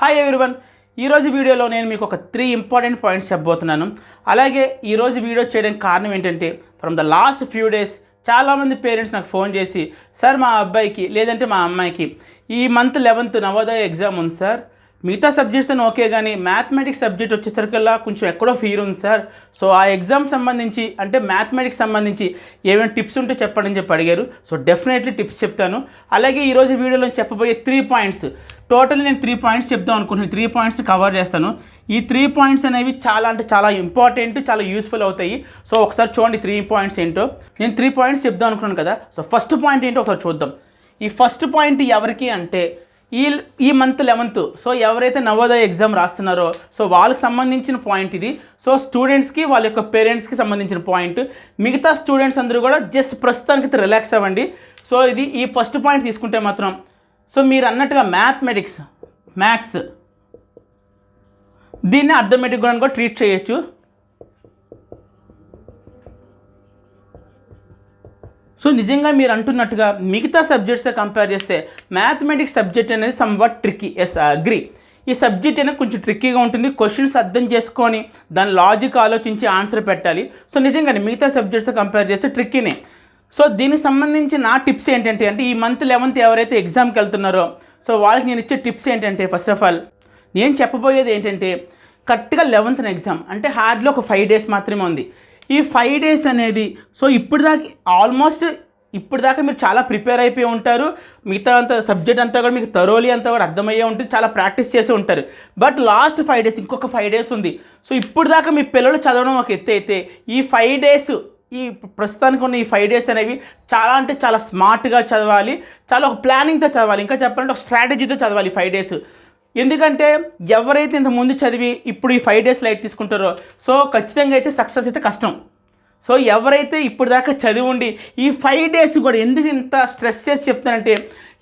Hi everyone, ఈరోజు వీడియోలో నేను మీకు ఒక 3 ఇంపార్టెంట్ పాయింట్స్ చెప్పబోతున్నాను. అలాగే ఈరోజు వీడియో చేయడానికి కారణం ఏంటంటే from the last few days చాలామంది పేరెంట్స్ నాకు ఫోన్ చేసి, సార్ మా అబ్బాయికి లేదంటే మా అమ్మాయికి ఈ మంత్ 11th నవోదయ ఎగ్జామ్ ఉంది సార్, మిగతా సబ్జెక్ట్స్ అని ఓకే కానీ మ్యాథమెటిక్స్ సబ్జెక్ట్ వచ్చేసరికల్లా కొంచెం ఎక్కడో ఫీర్ ఉంది సార్. సో ఆ ఎగ్జామ్ సంబంధించి అంటే మ్యాథమెటిక్స్ సంబంధించి ఏమైనా టిప్స్ ఉంటే చెప్పండి అని చెప్పి అడిగారు. సో డెఫినెట్లీ టిప్స్ చెప్తాను. అలాగే ఈరోజు వీడియోలో చెప్పబోయే 3 పాయింట్స్, టోటల్ నేను 3 పాయింట్స్ చెప్తాను అనుకుంటున్నాను. 3 పాయింట్స్ కవర్ చేస్తాను. ఈ 3 పాయింట్స్ అనేవి చాలా అంటే చాలా ఇంపార్టెంట్, చాలా యూస్ఫుల్ అవుతాయి. సో ఒకసారి చూడండి 3 పాయింట్స్ ఏంటో. నేను 3 పాయింట్స్ చెప్దాం అనుకున్నాను కదా. సో ఫస్ట్ పాయింట్ ఏంటో ఒకసారి చూద్దాం. ఈ ఫస్ట్ పాయింట్ ఎవరికి అంటే ఈ మంత్ 11th, సో ఎవరైతే నవోదయ ఎగ్జామ్ రాస్తున్నారో సో వాళ్ళకి సంబంధించిన పాయింట్ ఇది. సో స్టూడెంట్స్కి వాళ్ళ యొక్క పేరెంట్స్కి సంబంధించిన పాయింట్. మిగతా స్టూడెంట్స్ అందరూ కూడా జస్ట్ ప్రస్తుతానికి రిలాక్స్ అవ్వండి. సో ఇది ఈ ఫస్ట్ పాయింట్ తీసుకుంటే మాత్రం సో మీరు అన్నట్టుగా మ్యాథ్స్ దీన్ని అర్థమెటిక్ కూడా ట్రీట్ చేయొచ్చు. సో నిజంగా మీరు అంటున్నట్టుగా మిగతా సబ్జెక్ట్స్తో కంపేర్ చేస్తే మ్యాథమెటిక్స్ సబ్జెక్ట్ అనేది సమ్వాట్ ట్రిక్కీ. Yes, agree. ఈ సబ్జెక్ట్ అనేది కొంచెం ట్రిక్కీగా ఉంటుంది. క్వశ్చన్స్ అర్థం చేసుకొని దాని లాజిక్ ఆలోచించి ఆన్సర్ పెట్టాలి. సో నిజంగానే మిగతా సబ్జెక్ట్స్తో కంపేర్ చేస్తే ట్రిక్కీనే. సో దీనికి సంబంధించి నా టిప్స్ ఏంటంటే ఈ మంత్ 11th ఎవరైతే ఎగ్జామ్కి వెళ్తున్నారో సో వాళ్ళకి నేను ఇచ్చే టిప్స్ ఏంటంటే, ఫస్ట్ ఆఫ్ ఆల్ నేను చెప్పబోయేది ఏంటంటే కరెక్ట్గా 11th ఎగ్జామ్ అంటే హార్డ్లో ఒక 5 days మాత్రమే ఉంది. ఈ 5 days అనేది సో ఇప్పటిదాకా మీరు చాలా ప్రిపేర్ అయిపోయి ఉంటారు. మిగతా అంతా సబ్జెక్ట్ అంతా కూడా మీకు థరోలీ అంతా కూడా అర్థమయ్యే ఉంటుంది, చాలా ప్రాక్టీస్ చేసి ఉంటారు. బట్ లాస్ట్ 5 days, ఇంకొక 5 days ఉంది. సో ఇప్పటిదాకా మీ పిల్లలు చదవడం ఒక ఎత్తు అయితే ఈ 5 days, ఈ ప్రస్తుతానికి ఉన్న ఈ 5 days అనేవి చాలా అంటే చాలా స్మార్ట్గా చదవాలి, చాలా ఒక ప్లానింగ్తో చదవాలి, ఇంకా చెప్పాలంటే ఒక స్ట్రాటజీతో చదవాలి 5 days. ఎందుకంటే ఎవరైతే ఇంత ముందు చదివి ఇప్పుడు ఈ 5 days లైట్ తీసుకుంటారో సో ఖచ్చితంగా అయితే సక్సెస్ అయితే కష్టం. సో ఎవరైతే ఇప్పుడు దాకా చదివి ఉండి ఈ 5 days కూడా ఎందుకు ఇంత స్ట్రెస్ చేసి చెప్తానంటే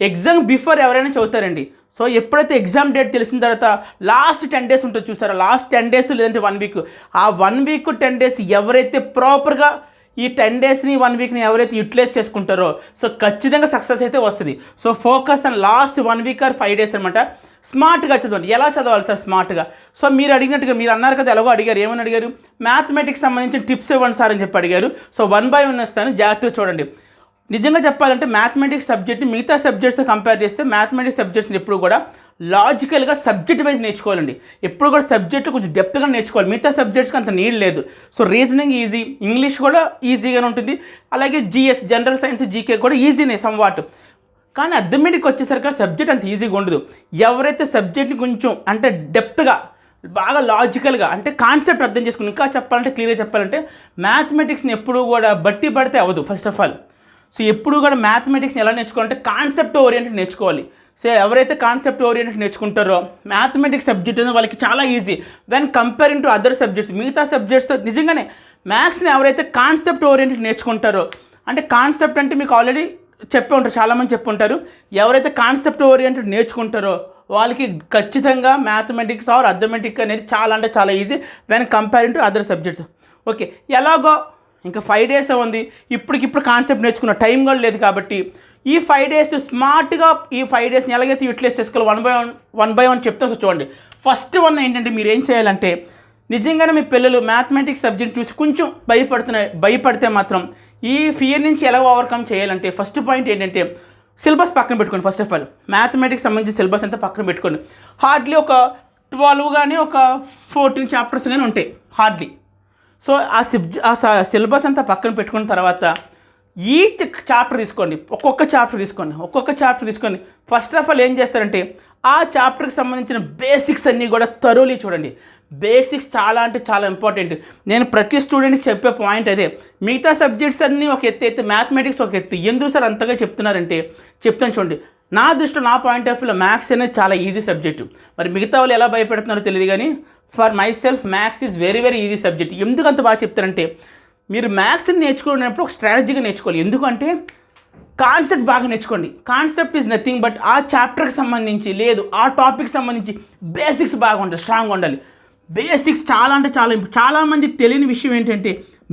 ఎగ్జామ్ బిఫోర్ ఎవరైనా చదువుతారండి. సో ఎప్పుడైతే ఎగ్జామ్ డేట్ తెలిసిన తర్వాత లాస్ట్ 10 days ఉంటుంది చూసారా, లాస్ట్ 10 days లేదంటే 1 week, ఆ 1 week 10 days ఎవరైతే ప్రాపర్గా ఈ 10 daysని 1 weekని ఎవరైతే యూటిలైజ్ చేసుకుంటారో సో ఖచ్చితంగా సక్సెస్ అయితే వస్తుంది. So focus and last 1 week or 5 days అనమాట. స్మార్ట్గా చదవండి. ఎలా చదవాలి సార్ స్మార్ట్గా? సో మీరు అడిగినట్టుగా మీరు అన్నారు కదా, ఎలాగో అడిగారు, ఏమని అడిగారు, మ్యాథమెటిక్స్ సంబంధించిన టిప్స్ ఇవ్వండి సార్ అని చెప్పి అడిగారు. సో 1 by 1 ఇస్తాను, జాగ్రత్తగా చూడండి. నిజంగా చెప్పాలంటే మ్యాథమెటిక్స్ సబ్జెక్ట్ని మిగతా సబ్జెక్ట్స్తో కంపేర్ చేస్తే మ్యాథమెటిక్స్ సబ్జెక్ట్స్ని ఎప్పుడు కూడా లాజికల్గా సబ్జెక్ట్ వైజ్ నేర్చుకోవాలండి. ఎప్పుడు కూడా సబ్జెక్టు కొంచెం డెప్త్గా నేర్చుకోవాలి. మిగతా సబ్జెక్ట్స్కి అంత నీడ్ లేదు. సో రీజనింగ్ ఈజీ, ఇంగ్లీష్ కూడా ఈజీగానే ఉంటుంది, అలాగే జిఎస్ జనరల్ సైన్స్ జీకే కూడా ఈజీనే సమ్వాట్. కానీ అర్థమెటిక్ వచ్చేసరికి సబ్జెక్ట్ అంత ఈజీగా ఉండదు. ఎవరైతే సబ్జెక్ట్ని కొంచెం అంటే డెప్త్గా బాగా లాజికల్గా అంటే కాన్సెప్ట్ అర్థం చేసుకుని, ఇంకా చెప్పాలంటే క్లియర్గా చెప్పాలంటే మ్యాథమెటిక్స్ని ఎప్పుడు కూడా బట్టి పడితే అవ్వదు ఫస్ట్ ఆఫ్ ఆల్. సో ఎప్పుడు కూడా మ్యాథమెటిక్స్ని ఎలా నేర్చుకోవాలంటే కాన్సెప్ట్ ఓరియంటెడ్ నేర్చుకోవాలి. సో ఎవరైతే కాన్సెప్ట్ ఓరియంటెడ్ నేర్చుకుంటారో మ్యాథమెటిక్స్ సబ్జెక్ట్ అనేది వాళ్ళకి చాలా easy when comparing to other subjects. మిగతా సబ్జెక్ట్స్తో నిజంగానే మ్యాథ్స్ని ఎవరైతే కాన్సెప్ట్ ఓరియంటెడ్ నేర్చుకుంటారో, అంటే కాన్సెప్ట్ అంటే మీకు ఆల్రెడీ చెప్పి ఉంటారు, చాలామంది చెప్పి ఉంటారు, ఎవరైతే కాన్సెప్ట్ ఓరియంటెడ్ నేర్చుకుంటారో వాళ్ళకి ఖచ్చితంగా మ్యాథమెటిక్స్ ఆర్ అర్థమెటిక్ అనేది చాలా అంటే చాలా easy when comparing to other subjects. Okay, ఎలాగో ఇంకా 5 days ఉంది, ఇప్పటికిప్పుడు కాన్సెప్ట్ నేర్చుకున్న టైం కూడా లేదు కాబట్టి ఈ 5 days స్మార్ట్గా ఈ 5 daysని ఎలాగైతే యూటిలైజ్ చేసుకోవాలి 1 by 1 చెప్తే చూడండి. ఫస్ట్ వన్ ఏంటంటే మీరు ఏం చేయాలంటే నిజంగానే మీ పిల్లలు మ్యాథమెటిక్స్ సబ్జెక్ట్ చూసి కొంచెం భయపడితే మాత్రం ఈ ఫియర్ నుంచి ఎలా ఓవర్కమ్ చేయాలంటే ఫస్ట్ పాయింట్ ఏంటంటే సిలబస్ పక్కన పెట్టుకోండి. ఫస్ట్ ఆఫ్ ఆల్ మ్యాథమెటిక్స్ సంబంధించి సిలబస్ అంతా పక్కన పెట్టుకోండి. హార్డ్లీ ఒక 12 కానీ ఒక 14 chapters కానీ ఉంటాయి హార్డ్లీ. సో ఆ సిలబస్ అంతా పక్కన పెట్టుకున్న తర్వాత ఈచ్ చాప్టర్ తీసుకోండి, ఒక్కొక్క చాప్టర్ తీసుకొని ఫస్ట్ ఆఫ్ ఆల్ ఏం చేస్తారంటే ఆ చాప్టర్కి సంబంధించిన బేసిక్స్ అన్నీ కూడా థరోలీ చూడండి. బేసిక్స్ చాలా అంటే చాలా ఇంపార్టెంట్. నేను ప్రతి స్టూడెంట్కి చెప్పే పాయింట్ అదే. మిగతా సబ్జెక్ట్స్ అన్నీ ఒక ఎత్తు అయితే మ్యాథమెటిక్స్ ఒక ఎత్తు. ఎందుకు సార్ అంతగా చెప్తున్నారంటే చెప్తాను చూడండి. నా దృష్టిలో నా పాయింట్ ఆఫ్ వ్యూలో మ్యాథ్స్ అనేది చాలా ఈజీ సబ్జెక్టు. మరి మిగతా వాళ్ళు ఎలా భయపెడుతున్నారో తెలియదు కానీ for my self maths is very very easy subject. ఎందుకు అంత బాగా చెప్తారంటే మీరు మ్యాథ్స్ని నేర్చుకున్నప్పుడు ఒక స్ట్రాటజీగా నేర్చుకోవాలి. ఎందుకంటే కాన్సెప్ట్ బాగా నేర్చుకోండి. కాన్సెప్ట్ ఈజ్ నథింగ్ బట్ ఆ చాప్టర్కి సంబంధించి లేదు ఆ టాపిక్కి సంబంధించి బేసిక్స్ బాగా ఉండాలి, స్ట్రాంగ్ ఉండాలి. బేసిక్స్ చాలా అంటే చాలామంది తెలియని విషయం ఏంటంటే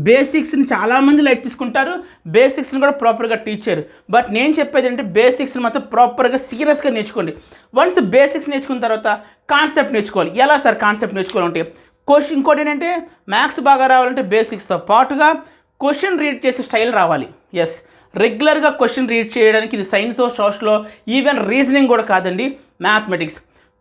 బేసిక్స్ని చాలామంది లైట్ తీసుకుంటారు, బేసిక్స్ని కూడా ప్రాపర్గా టీచ్ చేయరు. బట్ నేను చెప్పేది ఏంటంటే బేసిక్స్ని మాత్రం ప్రాపర్గా సీరియస్గా నేర్చుకోండి. వన్స్ బేసిక్స్ నేర్చుకున్న తర్వాత కాన్సెప్ట్ నేర్చుకోవాలి. ఎలా సార్ కాన్సెప్ట్ నేర్చుకోవాలంటే క్వశ్చన్, ఇంకోటి ఏంటంటే మ్యాథ్స్ బాగా రావాలంటే బేసిక్స్తో పాటుగా క్వశ్చన్ రీడ్ చేసే స్టైల్ రావాలి. ఎస్, రెగ్యులర్గా క్వశ్చన్ రీడ్ చేయడానికి ఇది సైన్స్, సోషల్లో, ఈవెన్ రీజనింగ్ కూడా కాదండి, మ్యాథమెటిక్స్.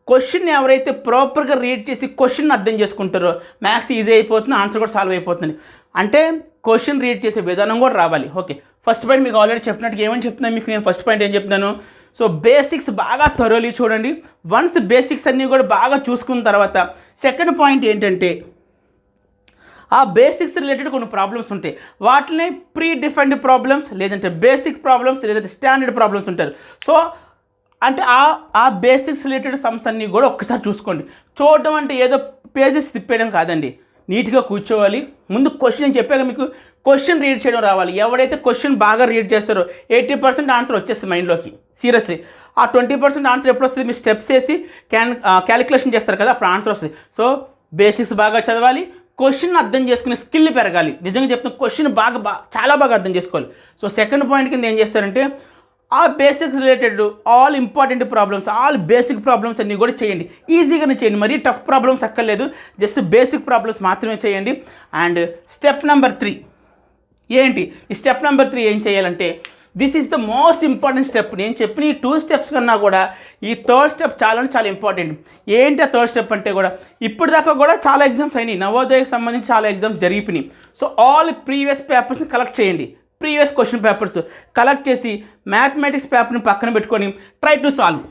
క్వశ్చన్ ఎవరైతే ప్రాపర్గా రీడ్ చేసి క్వశ్చన్ అర్థం చేసుకుంటారో మ్యాథ్స్ ఈజీ అయిపోతుంది, ఆన్సర్ కూడా సాల్వ్ అయిపోతుంది. అంటే క్వశ్చన్ రీడ్ చేసే విధానం కూడా రావాలి. ఓకే, ఫస్ట్ పాయింట్ మీకు ఆల్రెడీ చెప్పినట్టు ఏమని చెప్తున్నాను మీకు నేను. ఫస్ట్ పాయింట్ ఏం చెప్తున్నాను, సో బేసిక్స్ బాగా థరోలీ చూడండి. వన్స్ బేసిక్స్ అన్నీ కూడా బాగా చూసుకున్న తర్వాత సెకండ్ పాయింట్ ఏంటంటే ఆ బేసిక్స్ రిలేటెడ్ కొన్ని ప్రాబ్లమ్స్ ఉంటాయి. వాటిని ప్రీ డిఫైన్డ్ ప్రాబ్లమ్స్, లేదంటే బేసిక్ ప్రాబ్లమ్స్, లేదంటే స్టాండర్డ్ ప్రాబ్లమ్స్ ఉంటారు. సో అంటే ఆ బేసిక్స్ రిలేటెడ్ సమ్స్ అన్నీ కూడా ఒక్కసారి చూసుకోండి. చూడడం అంటే ఏదో పేజెస్ తిప్పేయడం కాదండి, నీట్గా కూర్చోవాలి. ముందు క్వశ్చన్ చెప్పాక మీకు క్వశ్చన్ రీడ్ చేయడం రావాలి. ఎవరైతే క్వశ్చన్ బాగా రీడ్ చేస్తారో 80% ఆన్సర్ వచ్చేస్తుంది మైండ్లోకి. సీరియస్లీ ఆ 20% ఆన్సర్ ఎప్పుడు వస్తుంది, మీరు స్టెప్స్ వేసి క్యాలిక్యులేషన్ చేస్తారు కదా, అప్పుడు ఆన్సర్ వస్తుంది. సో బేసిక్స్ బాగా చదవాలి, క్వశ్చన్ అర్థం చేసుకునే స్కిల్ పెరగాలి. నిజంగా చెప్తున్నా, క్వశ్చన్ చాలా బాగా అర్థం చేసుకోవాలి. సో సెకండ్ పాయింట్ కింద ఏం చేస్తారంటే ఆ basics related all important problems, all basic problems అన్నీ కూడా చేయండి. ఈజీగానే చేయండి, మరీ టఫ్ ప్రాబ్లమ్స్ అక్కర్లేదు, జస్ట్ బేసిక్ ప్రాబ్లమ్స్ మాత్రమే చేయండి. అండ్ స్టెప్ నెంబర్ 3 ఏంటి, ఈ స్టెప్ నెంబర్ 3 ఏం చేయాలంటే this is the most important step. నేను చెప్పిన ఈ 2 స్టెప్స్ కన్నా కూడా ఈ థర్డ్ స్టెప్ చాలా ఇంపార్టెంట్. ఏంటి ఆ థర్డ్ స్టెప్ అంటే కూడా ఇప్పుడు దాకా కూడా చాలా ఎగ్జామ్స్ అయినాయి, నవోదయకు సంబంధించి చాలా ఎగ్జామ్స్ జరిగిపోయినాయి. సో ఆల్ ప్రీవియస్ పేపర్స్ని కలెక్ట్ చేయండి, ప్రీవియస్ క్వశ్చన్ పేపర్స్ కలెక్ట్ చేసి మ్యాథమెటిక్స్ పేపర్ని పక్కన పెట్టుకొని try to solve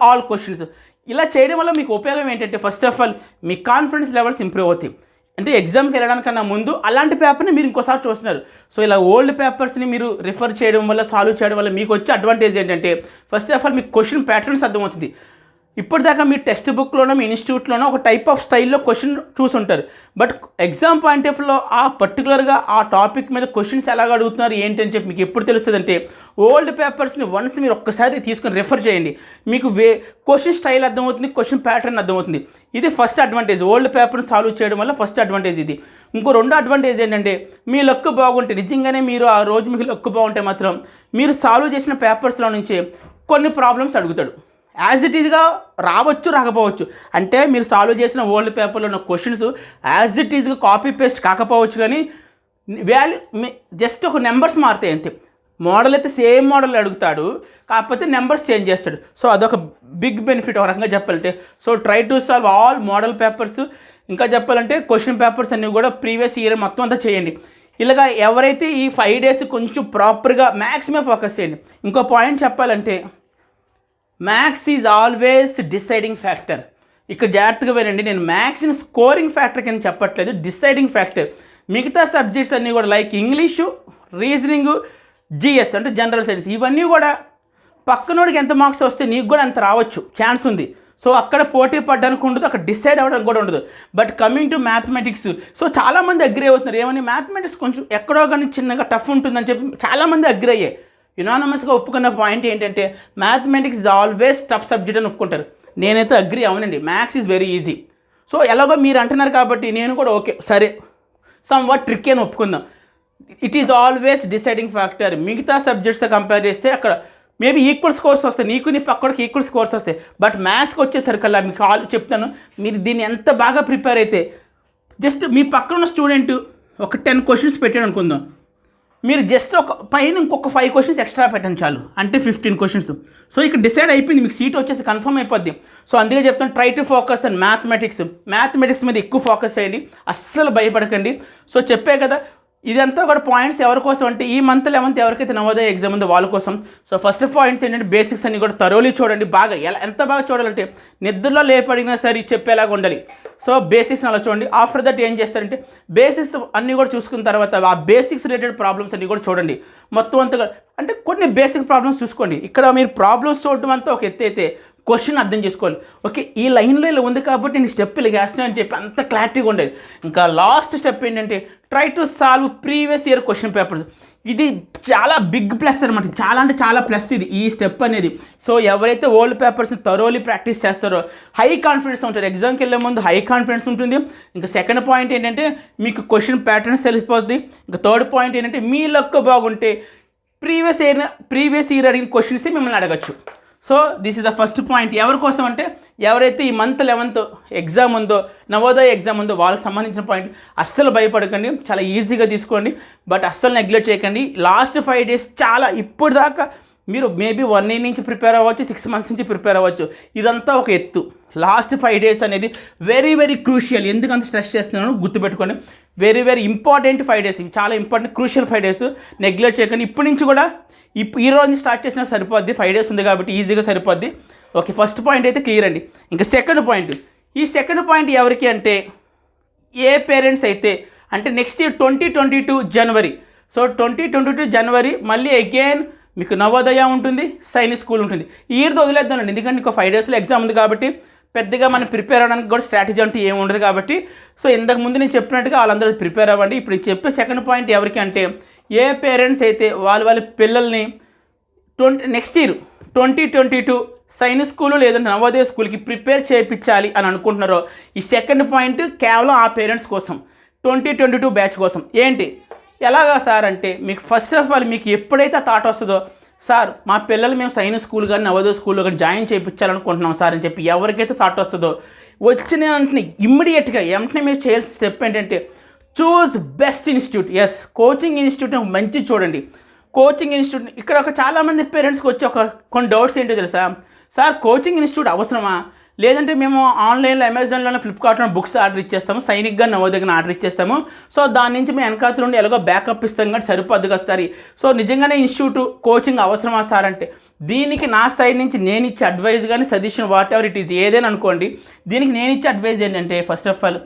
all questions. ఇలా చేయడం వల్ల మీకు ఉపయోగం ఏంటంటే ఫస్ట్ ఆఫ్ ఆల్ మీ కాన్ఫిడెన్స్ లెవెల్స్ ఇంప్రూవ్ అవుతాయి. అంటే ఎగ్జామ్కి వెళ్ళడానికన్నా ముందు అలాంటి పేపర్ని మీరు ఇంకోసారి చూస్తున్నారు. సో ఇలా ఓల్డ్ పేపర్స్ని మీరు రిఫర్ చేయడం వల్ల, సాల్వ్ చేయడం వల్ల మీకు వచ్చే అడ్వాంటేజ్ ఏంటంటే ఫస్ట్ ఆఫ్ ఆల్ మీకు క్వశ్చన్ ప్యాటర్న్స్ అర్థమవుతుంది. ఇప్పటిదాకా మీ టెక్స్ట్ బుక్లోనో మీ ఇన్స్టిట్యూట్లోనో ఒక టైప్ ఆఫ్ స్టైల్లో క్వశ్చన్ చూసుంటారు. బట్ ఎగ్జామ్ పాయింట్ ఆఫ్ వ్యూలో ఆ పర్టికులర్గా ఆ టాపిక్ మీద క్వశ్చన్స్ ఎలాగ అడుగుతున్నారు ఏంటి అని చెప్పి మీకు ఎప్పుడు తెలుస్తుంది అంటే ఓల్డ్ పేపర్స్ని వన్స్ మీరు ఒక్కసారి తీసుకొని రిఫర్ చేయండి, మీకు క్వశ్చన్ స్టైల్ అర్థమవుతుంది, క్వశ్చన్ ప్యాటర్న్ అర్థమవుతుంది. ఇది ఫస్ట్ అడ్వాంటేజ్, ఓల్డ్ పేపర్ని సాల్వ్ చేయడం వల్ల ఫస్ట్ అడ్వాంటేజ్ ఇది. ఇంకో రెండో అడ్వాంటేజ్ ఏంటంటే మీ లక్ బాగుంటే, నిజంగానే మీరు ఆ రోజు మీకు లక్ బాగుంటే మాత్రం మీరు సాల్వ్ చేసిన పేపర్స్లో నుంచి కొన్ని ప్రాబ్లమ్స్ అడుగుతాడు. యాజ్ ఇట్ ఈజ్గా రావచ్చు, రాకపోవచ్చు. అంటే మీరు సాల్వ్ చేసిన ఓల్డ్ పేపర్లో ఉన్న క్వశ్చన్స్ యాజ్ ఇట్ ఈజ్గా కాపీ పేస్ట్ కాకపోవచ్చు, కానీ జస్ట్ ఒక నెంబర్స్ మారుతాయి అంతే. మోడల్ అయితే సేమ్ మోడల్ అడుగుతాడు, కాకపోతే నెంబర్స్ చేంజ్ చేస్తాడు. సో అదొక బిగ్ బెనిఫిట్ ఒక రకంగా చెప్పాలంటే. So try to solve all model papers. ఇంకా చెప్పాలంటే క్వశ్చన్ పేపర్స్ అన్నీ కూడా ప్రీవియస్ ఇయర్ మొత్తం అంతా చేయండి. ఇలాగా ఎవరైతే ఈ 5 days కొంచెం ప్రాపర్గా మ్యాథ్స్మే ఫోకస్ చేయండి. ఇంకో పాయింట్ చెప్పాలంటే maths is always deciding factor. ఇక్కడ జాగ్రత్తగా వినండి, నేను మ్యాథ్స్ని స్కోరింగ్ ఫ్యాక్టర్ కింద చెప్పట్లేదు, డిసైడింగ్ ఫ్యాక్టర్. మిగతా సబ్జెక్ట్స్ అన్నీ కూడా లైక్ ఇంగ్లీషు, రీజనింగ్, జిఎస్ అంటే జనరల్ స్టడీస్, ఇవన్నీ కూడా పక్కనోడికి ఎంత మార్క్స్ వస్తే నీకు కూడా అంత రావచ్చు, ఛాన్స్ ఉంది. సో అక్కడ పోటీ పడడానికి ఉండదు, అక్కడ డిసైడ్ అవ్వడానికి కూడా ఉండదు. But coming to mathematics, so చాలామంది అగ్రీ అవుతున్నారు ఏమని, మ్యాథమెటిక్స్ కొంచెం ఎక్కడో కానీ చిన్నగా టఫ్ ఉంటుందని చెప్పి చాలామంది అగ్రీ అయ్యాయి. యునానమస్గా ఒప్పుకున్న పాయింట్ ఏంటంటే mathematics is always tough subject అని ఒప్పుకుంటారు. నేనైతే అగ్రీ అవునండి, maths is very easy. So ఎలాగో మీరు అంటున్నారు కాబట్టి నేను కూడా ఓకే సరే సమ్ వాట్ ట్రిక్ అని ఒప్పుకుందాం. It is always deciding factor. మిగతా సబ్జెక్ట్స్తో కంపేర్ చేస్తే అక్కడ మేబీ ఈక్వల్ స్కోర్స్ వస్తాయి, నీకు నీ పక్కడికి ఈక్వల్ స్కోర్స్ వస్తాయి. బట్ మ్యాథ్స్కి వచ్చేసరికల్లా మీకు చెప్తాను, మీరు దీన్ని ఎంత బాగా ప్రిపేర్ అయితే జస్ట్ మీ పక్కన ఉన్న స్టూడెంట్ ఒక 10 questions పెట్టాడు అనుకుందాం, మీరు జస్ట్ ఒక పైన ఇంకొక 5 questions ఎక్స్ట్రా పెట్టండి చాలు, అంటే 15 questions. సో ఇక్కడ డిసైడ్ అయిపోయింది, మీకు సీట్ వచ్చేసి కన్ఫర్మ్ అయిపోద్ది. సో అందుకే చెప్తాను try to focus and mathematics మీద ఎక్కువ ఫోకస్ చేయండి, అస్సలు భయపడకండి. సో చెప్పే కదా ఇదంతా కూడా పాయింట్స్ ఎవరి కోసం అంటే ఈ మంత్ 11th ఎవరికైతే నవోదయ ఎగ్జామ్ ఉందో వాళ్ళ కోసం. సో ఫస్ట్ పాయింట్స్ ఏంటంటే బేసిక్స్ అన్ని కూడా థరోలీ చూడండి, బాగా ఎంత బాగా చూడాలంటే నిద్రలో లేపడినా సరే చెప్పేలాగా ఉండాలి. సో బేసిక్స్ అలా చూడండి. ఆఫ్టర్ దట్ ఏం చేస్తారంటే బేసిక్స్ అన్నీ కూడా చూసుకున్న తర్వాత ఆ బేసిక్స్ రిలేటెడ్ ప్రాబ్లమ్స్ అన్నీ కూడా చూడండి. మొత్తం అంతా అంటే కొన్ని బేసిక్ ప్రాబ్లమ్స్ చూసుకోండి. ఇక్కడ మీరు ప్రాబ్లమ్స్ చూడడం అంతా ఒక ఎత్తు అయితే క్వశ్చన్ అర్థం చేసుకోవాలి. ఓకే ఈ లైన్లో ఇలా ఉంది కాబట్టి నేను స్టెప్ ఇలా వేస్తున్నాను అని చెప్పి అంత క్లారిటీగా ఉండేది. ఇంకా లాస్ట్ స్టెప్ ఏంటంటే try to solve previous year question papers. ఇది చాలా బిగ్ ప్లస్ అనమాట, చాలా అంటే చాలా ప్లస్ ఇది ఈ స్టెప్ అనేది. సో ఎవరైతే ఓల్డ్ పేపర్స్ని థరోలీ ప్రాక్టీస్ చేస్తారో హై కాన్ఫిడెన్స్ ఉంటారు, ఎగ్జామ్కి వెళ్ళే ముందు హై కాన్ఫిడెన్స్ ఉంటుంది. ఇంకా సెకండ్ పాయింట్ ఏంటంటే మీకు క్వశ్చన్ ప్యాటర్న్స్ తెలిసిపోద్ది. ఇంకా థర్డ్ పాయింట్ ఏంటంటే మీ లక్ బాగుంటే ప్రీవియస్ ఇయర్ అడిగిన క్వశ్చన్స్ మిమ్మల్ని అడగచ్చు. So this is the first point. ఎవరి కోసం అంటే ఎవరైతే ఈ మంత్ 11th ఎగ్జామ్ ఉందో, నవోదయ ఎగ్జామ్ ఉందో వాళ్ళకి సంబంధించిన పాయింట్. అస్సలు భయపడకండి, చాలా ఈజీగా తీసుకోండి, బట్ అస్సలు నెగ్లెక్ట్ చేయకండి. లాస్ట్ 5 days చాలా ఇప్పుడు దాకా మీరు మేబీ 1 year నుంచి ప్రిపేర్ అవ్వచ్చు, 6 months నుంచి ప్రిపేర్ అవ్వచ్చు. ఇదంతా ఒక ఎత్తు. లాస్ట్ 5 days అనేది వెరీ వెరీ క్రూషియల్. ఎందుకంత స్ట్రెస్ చేస్తున్నాను గుర్తుపెట్టుకోండి. Very very important 5 days. ఇవి చాలా ఇంపార్టెంట్ క్రూషియల్ 5 days. నెగ్లెక్ట్ చేయకండి. ఇప్పటి నుంచి కూడా ఈ రోజు స్టార్ట్ చేసినా సరిపోద్ది, 5 days ఉంది కాబట్టి ఈజీగా సరిపోద్ది. ఓకే, ఫస్ట్ పాయింట్ అయితే క్లియర్ అండి. ఇంకా సెకండ్ పాయింట్, ఈ సెకండ్ పాయింట్ ఎవరికి అంటే ఏ పేరెంట్స్ అయితే అంటే నెక్స్ట్ ఇయర్ 2022 జనవరి. సో 2022 జనవరి మళ్ళీ అగైన్ మీకు నవోదయ ఉంటుంది, సైనిక్ స్కూల్ ఉంటుంది. ఈ ఇయర్తో వదిలేద్దానండి, ఎందుకంటే ఇంకో 5 daysలో ఎగ్జామ్ ఉంది కాబట్టి పెద్దగా మనం ప్రిపేర్ అవ్వడానికి కూడా స్ట్రాటజీ అంటూ ఏమి ఉండదు కాబట్టి. సో ఇంతకు ముందు నేను చెప్పినట్టుగా వాళ్ళందరూ ప్రిపేర్ అవ్వండి. ఇప్పుడు చెప్పే సెకండ్ పాయింట్ ఎవరికి అంటే ఏ పేరెంట్స్ అయితే వాళ్ళ పిల్లల్ని నెక్స్ట్ ఇయర్ 2022 సైనిక్ స్కూలు లేదంటే నవోదయ స్కూల్కి ప్రిపేర్ చేయించాలి అని అనుకుంటున్నారో ఈ సెకండ్ పాయింట్ కేవలం ఆ పేరెంట్స్ కోసం, 2022 బ్యాచ్ కోసం. ఏంటి ఎలాగా సార్ అంటే మీకు ఫస్ట్ ఆఫ్ ఆల్ మీకు ఎప్పుడైతే థాట్ వస్తుందో, సార్ మా పిల్లలు మేము సైనిక్ స్కూల్ కానీ నవోదయ స్కూల్లో కానీ జాయిన్ చేయించాలనుకుంటున్నాం సార్ అని చెప్పి ఎవరికైతే థాట్ వస్తుందో వచ్చిన వెంటనే ఇమ్మీడియట్గా వెంటనే మీరు చేయాల్సిన స్టెప్ ఏంటంటే choose best institute. Yes, coaching institute మంచి చూడండి. కోచింగ్ ఇన్స్టిట్యూట్ ఇక్కడ చాలామంది పేరెంట్స్కి వచ్చి కొన్ని డౌట్స్ ఏంటో తెలుసా, సార్ కోచింగ్ ఇన్స్టిట్యూట్ అవసరమా, లేదంటే మేము ఆన్లైన్లో అమెజాన్లో ఫ్లిప్కార్ట్లో బుక్స్ ఆర్డర్ ఇచ్చేస్తాము, సైనిక్గా నవోదయగా ఆర్డర్ ఇచ్చేస్తాము, సో దాని నుంచి మేము వెనకాతల నుండి ఎలాగో బ్యాకప్ ఇస్తాం కానీ సరిపోద్దు కదా సార్. సో నిజంగానే ఇన్స్టిట్యూట్ కోచింగ్ అవసరమా సార్ అంటే దీనికి నా సైడ్ నుంచి నేను ఇచ్చే అడ్వైజ్ కానీ suggestion what ever it is ఏదైనా అనుకోండి, దీనికి నేను ఇచ్చే అడ్వైజ్ ఏంటంటే ఫస్ట్ ఆఫ్ ఆల్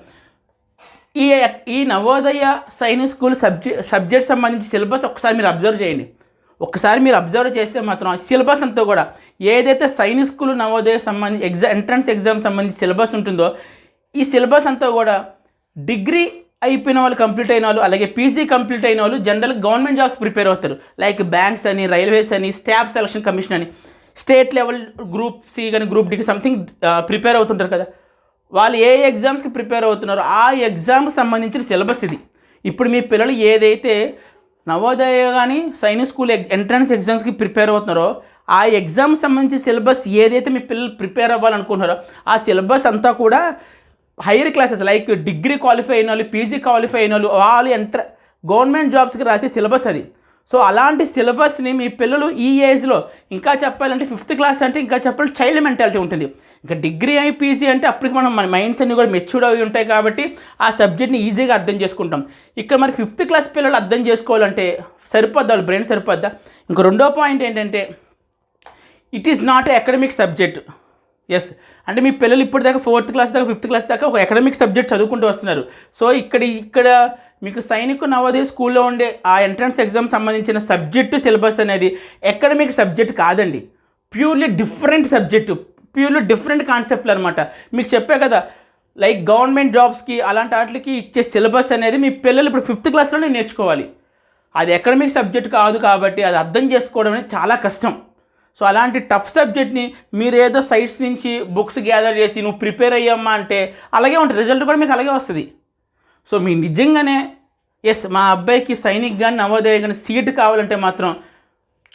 ఈ నవోదయ సైనిక్ స్కూల్ సబ్జెక్ట్ సంబంధించి సిలబస్ ఒకసారి మీరు అబ్జర్వ్ చేయండి. ఒకసారి మీరు అబ్జర్వ్ చేస్తే మాత్రం సిలబస్ అంతా కూడా ఏదైతే సైనిక్ స్కూల్ నవోదయ సంబంధించి ఎంట్రన్స్ ఎగ్జామ్ సంబంధించి సిలబస్ ఉంటుందో ఈ సిలబస్ అంతా కూడా డిగ్రీ అయిపోయిన వాళ్ళు, కంప్లీట్ అయిన వాళ్ళు, అలాగే పీజీ కంప్లీట్ అయిన వాళ్ళు జనరల్గా గవర్నమెంట్ జాబ్స్ ప్రిపేర్ అవుతారు. లైక్ బ్యాంక్స్ అని, రైల్వేస్ అని, స్టాఫ్ సెలక్షన్ కమిషన్ అని, స్టేట్ లెవెల్ గ్రూప్ సి కానీ గ్రూప్ డికి సంథింగ్ ప్రిపేర్ అవుతుంటారు కదా. వాళ్ళు ఏ ఎగ్జామ్స్కి ప్రిపేర్ అవుతున్నారో ఆ ఎగ్జామ్కి సంబంధించిన సిలబస్ ఇది. ఇప్పుడు మీ పిల్లలు ఏదైతే నవోదయ కానీ సైనిక్ స్కూల్ ఎంట్రన్స్ ఎగ్జామ్స్కి ప్రిపేర్ అవుతున్నారో ఆ ఎగ్జామ్ సంబంధించిన సిలబస్ ఏదైతే మీ పిల్లలు ప్రిపేర్ అవ్వాలనుకుంటున్నారో ఆ సిలబస్ అంతా కూడా higher classes like degree qualify అయిన వాళ్ళు, పీజీ క్వాలిఫై అయిన వాళ్ళు గవర్నమెంట్ జాబ్స్కి రాసే సిలబస్ అది. సో అలాంటి సిలబస్ని మీ పిల్లలు ఈ ఏజ్లో, ఇంకా చెప్పాలంటే 5th class అంటే ఇంకా చెప్పాలంటే చైల్డ్ మెంటాలిటీ ఉంటుంది. ఇంకా డిగ్రీ అయి పీజీ అంటే అప్పటికి మన మైండ్స్ అన్నీ కూడా మెచ్యూర్డ్ అవి ఉంటాయి కాబట్టి ఆ సబ్జెక్ట్ని ఈజీగా అర్థం చేసుకుంటాం. ఇక్కడ మరి 5th class పిల్లలు అర్థం చేసుకోవాలంటే సరిపోద్దా, వాళ్ళ బ్రెయిన్ సరిపోద్దా? ఇంకో రెండో పాయింట్ ఏంటంటే it is not a academic subject. Yes, అంటే మీ పిల్లలు ఇప్పటిదాకా 4th class దాకా 5th class దాకా ఒక అకాడమిక్ సబ్జెక్ట్ చదువుకుంటూ వస్తున్నారు. సో ఇక్కడ మీకు సైనిక్ నవోదయ స్కూల్లో ఉండే ఆ ఎంట్రన్స్ ఎగ్జామ్ సంబంధించిన సబ్జెక్టు సిలబస్ అనేది అకాడమిక్ సబ్జెక్ట్ కాదండి, purely different subject, purely different కాన్సెప్ట్లు అనమాట. మీకు చెప్పే కదా లైక్ గవర్నమెంట్ జాబ్స్కి అలాంటి వాటికి ఇచ్చే సిలబస్ అనేది మీ పిల్లలు ఇప్పుడు 5th classలోనే నేర్చుకోవాలి. అది అకాడమిక్ సబ్జెక్ట్ కాదు కాబట్టి అది అర్థం చేసుకోవడం అనేది చాలా కష్టం. సో అలాంటి టఫ్ సబ్జెక్ట్ని మీరు ఏదో సైట్స్ నుంచి బుక్స్ గ్యాదర్ చేసి నువ్వు ప్రిపేర్ అయ్యమ్మా అంటే అలాగే ఉంటుంది, రిజల్ట్ కూడా మీకు అలాగే వస్తుంది. సో మీ నిజంగానే ఎస్ మా అబ్బాయికి సైనిక్ కానీ నవోదయ కానీ సీట్ కావాలంటే మాత్రం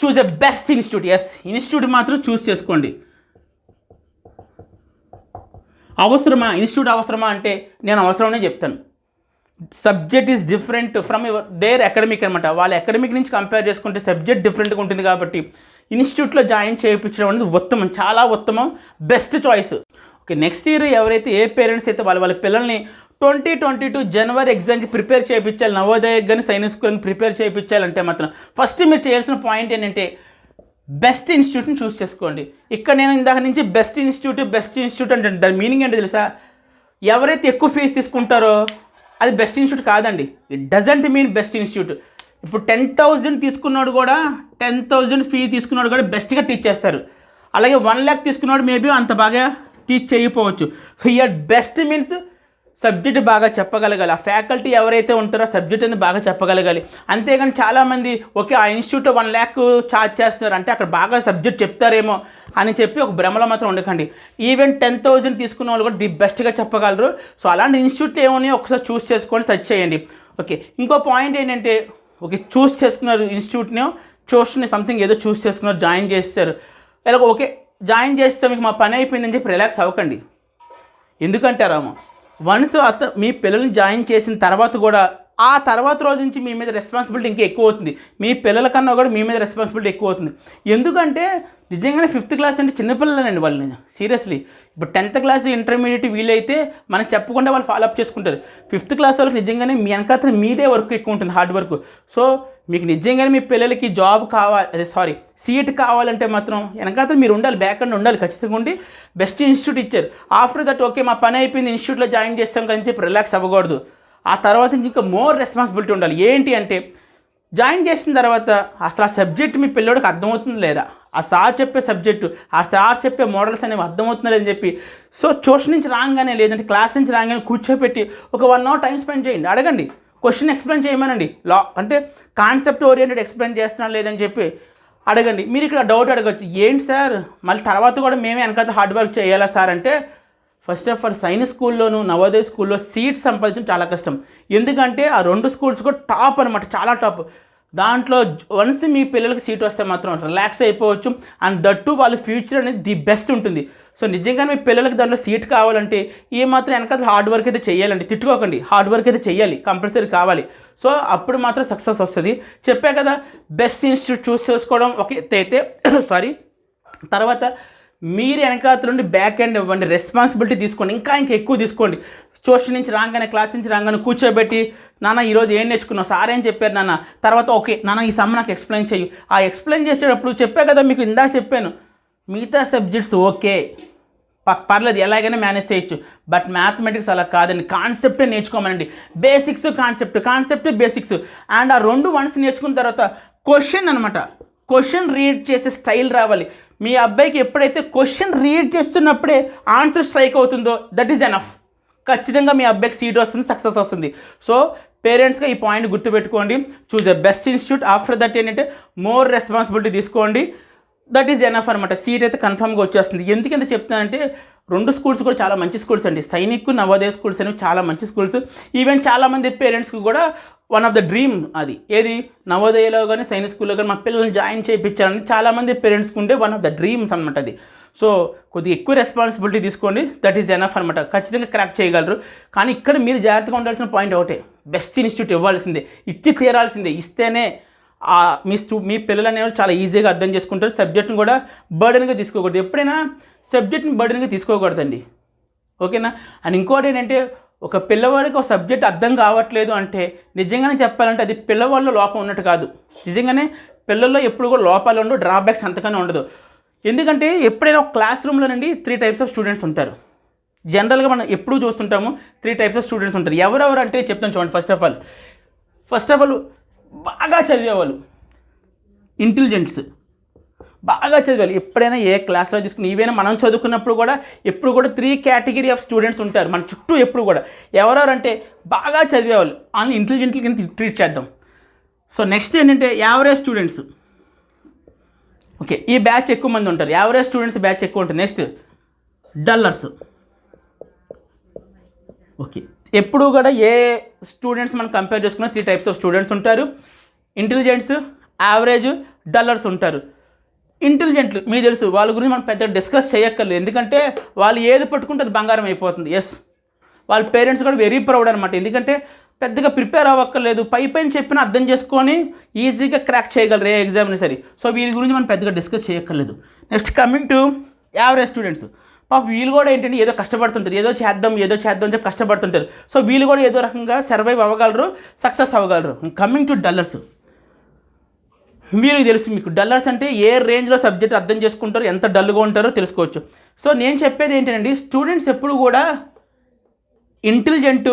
choose a best institute. Yes, institute మాత్రం చూస్ చేసుకోండి. అవసరమా ఇన్స్టిట్యూట్ అవసరమా అంటే నేను అవసరమనే చెప్తాను. Subject is different from their academic అనమాట. వాళ్ళ అకాడమిక్ నుంచి కంపేర్ చేసుకుంటే సబ్జెక్ట్ డిఫరెంట్గా ఉంటుంది కాబట్టి ఇన్స్టిట్యూట్లో జాయిన్ చేయించడం అనేది ఉత్తమం, చాలా ఉత్తమం, best choice. Okay, next year ఎవరైతే ఏ పేరెంట్స్ అయితే వాళ్ళ పిల్లల్ని 2022 జనవరి ఎగ్జామ్కి ప్రిపేర్ చేయించాలి, నవోదయ కానీ సైనిక్ స్కూల్ని ప్రిపేర్ చేయించాలంటే మాత్రం ఫస్ట్ మీరు చేయాల్సిన పాయింట్ ఏంటంటే బెస్ట్ ఇన్స్టిట్యూట్ని చూస్ చేసుకోండి. ఇక్కడ నేను ఇందాక నుంచి బెస్ట్ ఇన్స్టిట్యూట్ అంటే దాని మీనింగ్ ఏంటో తెలుసా? ఎవరైతే ఎక్కువ ఫీజు తీసుకుంటారో అది బెస్ట్ ఇన్స్టిట్యూట్ కాదండి. It doesn't mean best institute. ఇప్పుడు 10,000 తీసుకున్నాడు కూడా 10,000 ఫీ తీసుకున్నాడు కూడా బెస్ట్గా టీచ్ చేస్తారు. అలాగే 1 lakh తీసుకున్నాడు మేబీ అంత బాగా టీచ్ చేయకపోవచ్చు. So year best means subject బాగా చెప్పగలగాలి. ఆ ఫ్యాకల్టీ ఎవరైతే ఉంటారో ఆ సబ్జెక్ట్ అనేది బాగా చెప్పగలగాలి. అంతేగాని చాలామంది ఓకే ఆ ఇన్స్టిట్యూట్లో 1 lakh ఛార్జ్ చేస్తున్నారు అంటే అక్కడ బాగా సబ్జెక్ట్ చెప్తారేమో అని చెప్పి ఒక భ్రమలో మాత్రం ఉండకండి. ఈవెన్ 10,000 తీసుకున్న వాళ్ళు కూడా ది బెస్ట్గా చెప్పగలరు. సో అలాంటి ఇన్స్టిట్యూట్లు ఏమని ఒకసారి చూస్ చేసుకొని సెర్చ్ చేయండి. ఓకే, ఇంకో పాయింట్ ఏంటంటే ఓకే చూస్ చేసుకున్నారు ఇన్స్టిట్యూట్ని, చూసుకుని సంథింగ్ ఏదో చూస్ చేసుకున్నారు, జాయిన్ చేస్తారు. ఇలా ఓకే జాయిన్ చేస్తే మీకు మా పని అయిపోయిందని చెప్పి రిలాక్స్ అవ్వకండి. ఎందుకంటారామో వన్స్ మీ పిల్లల్ని జాయిన్ చేసిన తర్వాత కూడా ఆ తర్వాత రోజు నుంచి మీ మీద రెస్పాన్సిబిలిటీ ఇంకా ఎక్కువ అవుతుంది. మీ పిల్లల కన్నా కూడా మీ మీద రెస్పాన్సిబిలిటీ ఎక్కువ అవుతుంది. ఎందుకంటే నిజంగానే 5th క్లాస్ అంటే చిన్నపిల్లలండి వాళ్ళని. సీరియస్లీ ఇప్పుడు 10th క్లాస్ ఇంటర్మీడియట్ వీలైతే మనం చెప్పకుండా వాళ్ళు ఫాలోఅప్ చేసుకుంటారు. 5th క్లాస్ వాళ్ళకి నిజంగానే మీ వెనకాల మీదే వర్క్ ఎక్కువ ఉంటుంది, హార్డ్ వర్క్. సో మీకు నిజంగానే మీ పిల్లలకి జాబ్ కావాలి, సీట్ కావాలంటే మాత్రం వెనకాల మీరు ఉండాలి, బ్యాక్ అండ్ ఉండాలి, ఖచ్చితంగా ఉండి బెస్ట్ ఇన్స్టిట్యూట్ ఇచ్చారు. ఆఫ్టర్ దట్ ఓకే మా పని అయిపోయింది ఇన్స్టిట్యూట్లో జాయిన్ చేస్తాం కానీ చెప్పి రిలాక్స్ అవ్వకూడదు. ఆ తర్వాత ఇంకా మోర్ రెస్పాన్సిబిలిటీ ఉండాలి. ఏంటి అంటే జాయిన్ చేసిన తర్వాత అసలు ఆ సబ్జెక్ట్ మీ పిల్లోడికి అర్థమవుతుంది లేదా, ఆ సార్ చెప్పే సబ్జెక్టు ఆ సార్ చెప్పే మోడల్స్ అనేవి అర్థమవుతుంది లేదని చెప్పి సో ట్యూషన్ నుంచి రాగానే లేదంటే క్లాస్ నుంచి రాగానే కూర్చోపెట్టి ఒక 1 hour టైం స్పెండ్ చేయండి. అడగండి, క్వశ్చన్ ఎక్స్ప్లెయిన్ చేయమనండి. అంటే కాన్సెప్ట్ ఓరియంటెడ్ ఎక్స్ప్లెయిన్ చేస్తున్నాను లేదని చెప్పి అడగండి. మీరు ఇక్కడ డౌట్ అడగచ్చు, ఏంటి సార్ మళ్ళీ తర్వాత కూడా మేమే వెనకాల హార్డ్ వర్క్ చేయాలా సార్ అంటే, ఫస్ట్ ఆఫ్ ఆల్ సైన్స్ స్కూల్లోను నవోదయ స్కూల్లో సీట్స్ సంపాదించడం చాలా కష్టం. ఎందుకంటే ఆ 2 స్కూల్స్ కూడా టాప్ అనమాట, చాలా టాప్. దాంట్లో వన్స్ మీ పిల్లలకి సీట్ వస్తే మాత్రం రిలాక్స్ అయిపోవచ్చు. అండ్ దట్టు వాళ్ళ ఫ్యూచర్ అనేది ది బెస్ట్ ఉంటుంది. సో నిజంగా మీ పిల్లలకి దాంట్లో సీట్ కావాలంటే ఏ మాత్రం వెనకాల హార్డ్ వర్క్ అయితే చేయాలండి. తిట్టుకోకండి, హార్డ్ వర్క్ అయితే చేయాలి, కంపల్సరీ కావాలి. సో అప్పుడు మాత్రం సక్సెస్ వస్తుంది. చెప్పే కదా బెస్ట్ ఇన్స్టిట్యూట్ చూస్ చేసుకోవడం ఒక ఎత్తు అయితే తర్వాత మీరు వెనకాల నుండి బ్యాక్ ఎండ్ ఇవ్వండి, రెస్పాన్సిబిలిటీ తీసుకోండి, ఇంకా ఎక్కువ తీసుకోండి. ట్యూషన్ నుంచి రాగానే క్లాస్ నుంచి రాగానే కూర్చోబెట్టి నాన్న ఈరోజు ఏం నేర్చుకున్నావు, సార్ ఏం చెప్పారు నాన్న, తర్వాత ఓకే నాన్న ఈ సమ్ నాకు ఎక్స్ప్లెయిన్ చేయు. ఆ ఎక్స్ప్లెయిన్ చేసేటప్పుడు చెప్పే కదా మీకు ఇందాక చెప్పాను మిగతా సబ్జెక్ట్స్ ఓకే పర్లేదు ఎలాగైనా మేనేజ్ చేయొచ్చు, బట్ మ్యాథమెటిక్స్ అలా కాదండి. కాన్సెప్టే నేర్చుకోమనండి. Basics concept basics. అండ్ ఆ 2 వన్స్ నేర్చుకున్న తర్వాత క్వశ్చన్ అనమాట, క్వశ్చన్ రీడ్ చేసే స్టైల్ రావాలి. మీ అబ్బాయికి ఎప్పుడైతే క్వశ్చన్ రీడ్ చేస్తున్నప్పుడే ఆన్సర్ స్ట్రైక్ అవుతుందో దట్ ఈజ్ ఎనఫ్. ఖచ్చితంగా మీ అబ్బాయికి సీట్ వస్తుంది, సక్సెస్ వస్తుంది. సో పేరెంట్స్గా ఈ పాయింట్ గుర్తుపెట్టుకోండి. Choose the best institute. After that ఏంటంటే మోర్ రెస్పాన్సిబిలిటీ తీసుకోండి. దట్ ఈజ్ ఎనఫ్ అనమాట. సీట్ అయితే కన్ఫర్మ్గా వచ్చేస్తుంది. ఎందుకంత చెప్తానంటే 2 స్కూల్స్ కూడా చాలా మంచి స్కూల్స్ అండి. సైనిక్ నవోదయ స్కూల్స్ అనేవి చాలా మంచి స్కూల్స్. ఈవెన్ చాలామంది పేరెంట్స్కి కూడా వన్ ఆఫ్ ద డ్రీమ్ అది ఏది నవోదయలో కానీ సైనిక్ స్కూల్లో కానీ మా పిల్లల్ని జాయిన్ చేయించాలని చాలామంది పేరెంట్స్కి ఉండే వన్ ఆఫ్ ద డ్రీమ్స్ అనమాట అది. సో కొద్దిగా ఎక్కువ రెస్పాన్సిబిలిటీ తీసుకోండి. దట్ ఈజ్ ఎనఫ్ అనమాట. ఖచ్చితంగా క్రాక్ చేయగలరు. కానీ ఇక్కడ మీరు జాగ్రత్తగా ఉండాల్సిన పాయింట్ ఒకటే, బెస్ట్ ఇన్స్టిట్యూట్ ఇవ్వాల్సిందే, ఇచ్చి తీరాల్సిందే. ఇస్తేనే మీ పిల్లలు అనేవారు చాలా ఈజీగా అర్థం చేసుకుంటారు. సబ్జెక్ట్ని కూడా బర్డెన్గా తీసుకోకూడదు. ఎప్పుడైనా సబ్జెక్ట్ని బర్డెన్గా తీసుకోకూడదండి, ఓకేనా. అండ్ ఇంకోటి ఏంటంటే ఒక పిల్లవాడికి ఒక సబ్జెక్ట్ అర్థం కావట్లేదు అంటే నిజంగానే చెప్పాలంటే అది పిల్లవాళ్ళలో లోపం ఉన్నట్టు కాదు. నిజంగానే పిల్లల్లో ఎప్పుడు కూడా లోపాలు ఉండవు, డ్రాబ్యాక్స్ అంతగానే ఉండదు. ఎందుకంటే ఎప్పుడైనా ఒక క్లాస్ రూమ్లోనండి 3 types ఆఫ్ స్టూడెంట్స్ ఉంటారు. జనరల్గా మనం ఎప్పుడూ చూస్తుంటాము 3 types ఆఫ్ స్టూడెంట్స్ ఉంటారు. ఎవరెవరు అంటే చెప్తాను చూడండి. ఫస్ట్ ఆఫ్ ఆల్ బాగా చదివేవాళ్ళు, ఇంటెలిజెంట్స్, బాగా చదివాలి. ఎప్పుడైనా ఏ క్లాస్లో తీసుకుని ఈవెన్ మనం చదువుకున్నప్పుడు కూడా ఎప్పుడు కూడా 3 category ఆఫ్ స్టూడెంట్స్ ఉంటారు మన చుట్టూ ఎప్పుడు కూడా. ఎవరెవరంటే బాగా చదివేవాళ్ళు, వాళ్ళని ఇంటెలిజెంట్ల కింద ట్రీట్ చేద్దాం. సో నెక్స్ట్ ఏంటంటే యావరేజ్ స్టూడెంట్స్. ఓకే, ఈ బ్యాచ్ ఎక్కువ మంది ఉంటారు. యావరేజ్ స్టూడెంట్స్ బ్యాచ్ ఎక్కువ ఉంటుంది. Next dullards. ఓకే, ఎప్పుడు కూడా ఏ స్టూడెంట్స్ మనం కంపేర్ చేసుకున్న 3 types ఆఫ్ స్టూడెంట్స్ ఉంటారు. ఇంటెలిజెంట్స్, యావరేజ్, డల్లర్స్ ఉంటారు. ఇంటెలిజెంట్లు మీకు తెలుసు, వాళ్ళ గురించి మనం పెద్దగా డిస్కస్ చేయక్కర్లేదు. ఎందుకంటే వాళ్ళు ఏది పట్టుకుంటే అది బంగారం అయిపోతుంది. ఎస్, వాళ్ళ పేరెంట్స్ కూడా వెరీ ప్రౌడ్ అనమాట. ఎందుకంటే పెద్దగా ప్రిపేర్ అవ్వక్కర్లేదు, పైన చెప్పిన అర్థం చేసుకొని ఈజీగా క్రాక్ చేయగలరు ఏ ఎగ్జామ్ని సరే. సో వీళ్ళ గురించి మనం పెద్దగా డిస్కస్ చేయక్కర్లేదు. Next coming to average students. పాప వీళ్ళు కూడా ఏంటంటే ఏదో కష్టపడుతుంటారు, ఏదో చేద్దాం అని చెప్పి కష్టపడుతుంటారు. సో వీళ్ళు కూడా ఏదో రకంగా సర్వైవ్ అవ్వగలరు, సక్సెస్ అవ్వగలరు. Coming to dullards. మీరు తెలుసు, మీకు డల్లర్స్ అంటే ఏ రేంజ్లో సబ్జెక్ట్ అర్థం చేసుకుంటారో, ఎంత డల్గా ఉంటారో తెలుసుకోవచ్చు. సో నేను చెప్పేది ఏంటంటే స్టూడెంట్స్ ఎప్పుడు కూడా ఇంటెలిజెంట్,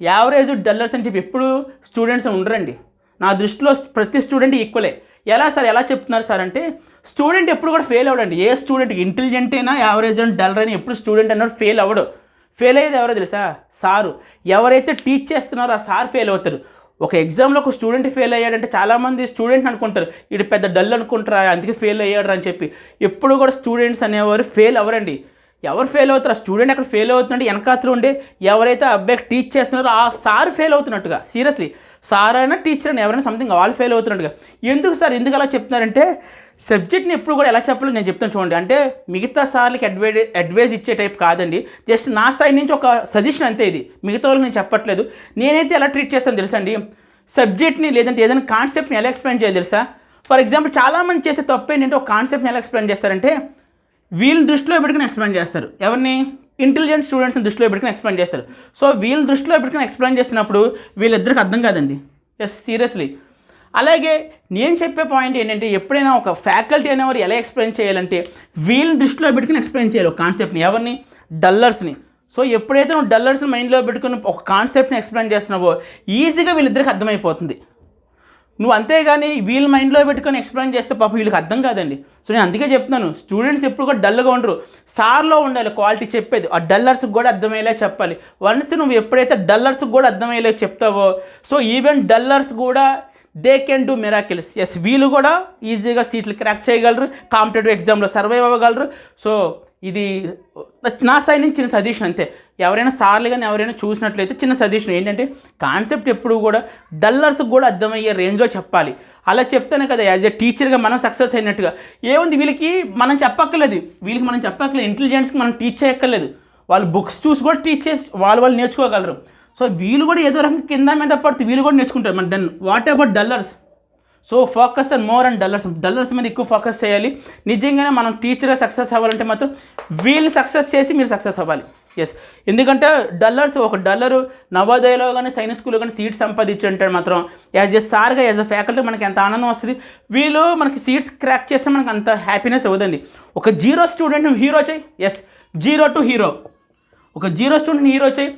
యావరేజ్, డల్లర్స్ అని చెప్పి ఎప్పుడు స్టూడెంట్స్ ఉండరండి. నా దృష్టిలో ప్రతి స్టూడెంట్ ఈక్వలే. ఎలా చెప్తున్నారు సార్ అంటే స్టూడెంట్ ఎప్పుడు కూడా ఫెయిల్ అవ్వడండి. ఏ స్టూడెంట్ ఇంటెలిజెంట్ అయినా యావరేజ్ అని డల్లర్ అని ఎప్పుడు స్టూడెంట్ అన్నాడు ఫెయిల్ అవ్వడు. ఫెయిల్ అయ్యేది ఎవరో తెలుసా? సారు. ఎవరైతే టీచ్ చేస్తున్నారో ఆ సార్ ఫెయిల్ అవుతారు. ఒక ఎగ్జామ్లో ఒక స్టూడెంట్ ఫెయిల్ అయ్యాడంటే చాలామంది స్టూడెంట్ అనుకుంటారు, వీడు పెద్ద డల్ అనుకుంటారా, అందుకే ఫెయిల్ అయ్యాడు అని చెప్పి. ఎప్పుడు కూడా స్టూడెంట్స్ అనేవారు ఫెయిల్ అవ్వరండి. ఎవరు ఫెయిల్ అవుతారు? ఆ స్టూడెంట్ అక్కడ ఫెయిల్ అవుతుందంటే వెనకాతలు ఉండే ఎవరైతే అబ్బాయికి టీచ్ చేస్తున్నారో ఆ సార్ ఫెయిల్ అవుతున్నట్టుగా. సీరియస్లీ, సార్ అయినా టీచర్ అయినా ఎవరైనా సంథింగ్ వాళ్ళు ఫెయిల్ అవుతున్నట్టుగా. ఎందుకు సార్ ఎందుకు అలా చెప్తున్నారంటే, సబ్జెక్ట్ని ఎప్పుడు కూడా ఎలా చెప్పాలో నేను చెప్తాను చూడండి. అంటే మిగతా సార్లకి అడ్వైజ్ ఇచ్చే టైప్ కాదండి, జస్ట్ నా సైడ్ నుంచి ఒక సజెషన్ అంతే ఇది. మిగతా వాళ్ళకి నేను చెప్పట్లేదు. నేనైతే ఎలా ట్రీట్ చేస్తాను తెలుసా అండి, సబ్జెక్ట్ని లేదంటే ఏదైనా కాన్సెప్ట్ని ఎలా ఎక్స్ప్లెయిన్ చేయాలి తెలుసా? ఫర్ ఎగ్జాంపుల్ చాలామంది చేసే తప్పు ఏంటంటే, ఒక కాన్సెప్ట్ని ఎలా ఎక్స్ప్లెయిన్ చేస్తారంటే వీళ్ళని దృష్టిలో పెట్టుకుని ఎక్స్ప్లెయిన్ చేస్తారు. ఎవరిని? ఇంటెలిజెంట్ స్టూడెంట్స్ని దృష్టిలో పెట్టుకుని ఎక్స్ప్లెయిన్ చేస్తారు. సో వీళ్ళని దృష్టిలో పెట్టుకుని ఎక్స్ప్లెయిన్ చేసినప్పుడు వీళ్ళిద్దరికి అర్థం కాదండి. Yes, seriously. అలాగే నేను చెప్పే పాయింట్ ఏంటంటే, ఎప్పుడైనా ఒక ఫ్యాకల్టీ అనేవారు ఎలా ఎక్స్ప్లెయిన్ చేయాలంటే వీళ్ళని దృష్టిలో పెట్టుకుని ఎక్స్ప్లెయిన్ చేయాలి ఒక కాన్సెప్ట్ని. ఎవరిని? డల్లర్స్ని. సో ఎప్పుడైతే నువ్వు డల్లర్స్ని మైండ్లో పెట్టుకుని ఒక కాన్సెప్ట్ని ఎక్స్ప్లెయిన్ చేస్తున్నావో ఈజీగా వీళ్ళిద్దరికి అర్థమైపోతుంది. నువ్వు అంతేగాని వీళ్ళ మైండ్లో పెట్టుకొని ఎక్స్ప్లెయిన్ చేస్తే పాపం వీళ్ళకి అర్థం కాదండి. సో నేను అందుకే చెప్తున్నాను, స్టూడెంట్స్ ఎప్పుడు కూడా డల్గా ఉండరు, సార్లో ఉండాలి క్వాలిటీ చెప్పేది. ఆ డల్లర్స్కి కూడా అర్థమయ్యేలా చెప్పాలి. వన్స్ నువ్వు ఎప్పుడైతే డల్లర్స్కి కూడా అర్థమయ్యేలా చెప్తావో, సో ఈవెన్ డల్లర్స్ కూడా they can do miracles. Yes, వీళ్ళు కూడా ఈజీగా సీట్లు క్రాక్ చేయగలరు, కాంపిటేటివ్ ఎగ్జామ్లో సర్వైవ్ అవ్వగలరు. సో ఇది నా సైడ్ నుంచి చిన్న సజెషన్ అంతే. ఎవరైనా సార్లు కానీ ఎవరైనా చూసినట్లయితే చిన్న సజెషన్ ఏంటంటే, కాన్సెప్ట్ ఎప్పుడు కూడా డల్లర్స్కి కూడా అర్థమయ్యే రేంజ్లో చెప్పాలి. అలా చెప్తేనే కదా యాజ్ ఏ టీచర్గా మనం సక్సెస్ అయినట్టుగా. ఏముంది, వీళ్ళకి మనం చెప్పక్కర్లేదు, ఇంటెలిజెన్స్కి మనం టీచ్ చేయక్కర్లేదు. వాళ్ళు బుక్స్ చూసి కూడా టీచ్ చేసి వాళ్ళు నేర్చుకోగలరు. సో వీళ్ళు కూడా ఏదో రకంగా కింద మీద పడితే వీళ్ళు కూడా నేర్చుకుంటారు. మరి then what about dullers? So focus and more and dullers మీద ఎక్కువ ఫోకస్ చేయాలి. నిజంగానే మనం టీచర్గా సక్సెస్ అవ్వాలంటే మాత్రం వీళ్ళు సక్సెస్ చేసి మీరు సక్సెస్ అవ్వాలి. ఎస్, ఎందుకంటే డల్లర్స్, ఒక డల్లరు నవోదయలో కానీ సైన్స్ స్కూల్లో కానీ సీట్స్ సంపాదించుంటే మాత్రం యాజ్ ఎ సార్గా యాజ్ ఎ ఫ్యాకల్టీ మనకి ఎంత ఆనందం వస్తుంది. వీళ్ళు మనకి సీట్స్ క్రాక్ చేస్తే మనకు అంత హ్యాపీనెస్ అవ్వదండి. ఒక జీరో స్టూడెంట్ నువ్వు హీరో చేయి. Yes, zero to hero. ఒక జీరో స్టూడెంట్ హీరో చేయి,